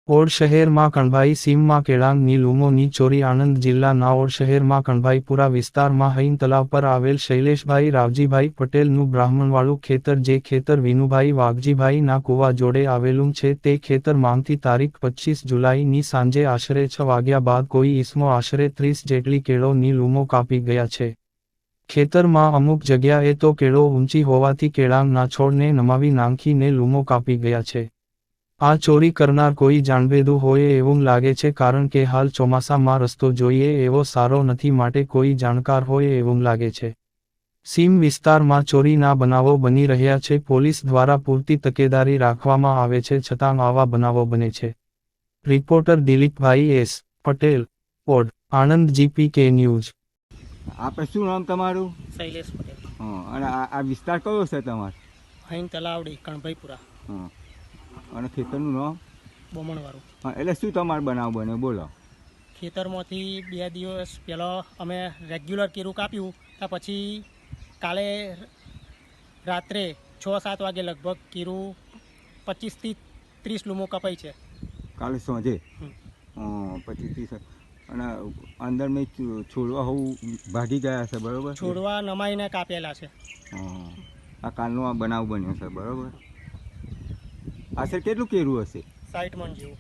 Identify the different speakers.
Speaker 1: Odd શહેરમાં કણભાઈ સીમમાં કેળાંગની લૂમોની ચોરી આણંદ જિલ્લાના ઓડ શહેરમાં કણભાઈપુરા વિસ્તારમાં હૈન તલાવ પર આવેલ શૈલેષભાઈ રાવજીભાઈ પટેલનું બ્રાહ્મણવાળું ખેતર જે ખેતર વિનુભાઈ વાઘજીભાઈના કુવા જોડે આવેલું છે તે ખેતર માંગતી તારીખ 25 જુલાઈની સાંજે આશરે 6 વાગ્યા બાદ કોઈ ઈસમો આશરે 30 જેટલી કેળોની લૂમો કાપી ગયા છે। ખેતરમાં અમુક જગ્યાએ તો કેળો ઊંચી હોવાથી કેળાંગના છોડને નમાવી નાંખીને લૂમો કાપી ગયા છે। આ ચોરી કરનાર કોઈ જાણભેદુ હોય એવું લાગે છે કારણ કે હાલ ચોમાસામાં રસ્તો જોઈએ એવો સારો નથી માટે કોઈ જાણકાર હોય એવું લાગે છે। સીમ વિસ્તારમાં ચોરીના બનાવો બની રહ્યા છે। પોલીસ દ્વારા પૂરતી તકેદારી રાખવામાં આવે છે છતાં આવા બનાવો બને છે। Reporter Dilipbhai S Patel, Od, Anand GPK news.
Speaker 2: આપણે શું નામ તમારું?
Speaker 3: શૈલેષ પટેલ।
Speaker 2: હા, અને આ વિસ્તાર કયો છે તમારો?
Speaker 3: હૈન તલાવડી કણભાઈપુરા।
Speaker 2: હા, અને ખેતરનું નામ?
Speaker 3: બોમણવાળું।
Speaker 2: હા, એટલે શું તમારો બનાવ બન્યો બોલો?
Speaker 3: ખેતરમાંથી 2 દિવસ પહેલાં અમે રેગ્યુલર કેરું કાપ્યું, ત્યાં પછી કાલે રાત્રે 6-7 વાગે લગભગ કેરું 25 થી 30 લૂમો કપાઈ છે
Speaker 2: કાલે સાંજે? 25-30। અને અંદર મેં છોડવા હોવું ભાગી ગયા છે, બરાબર?
Speaker 3: છોડવા નમાઈને કાપેલા છે।
Speaker 2: હા, આ કાલનો આ બનાવ બન્યો છે, બરાબર? આશરે કેટલું કેરું હશે?
Speaker 3: 60 મણ જેવું।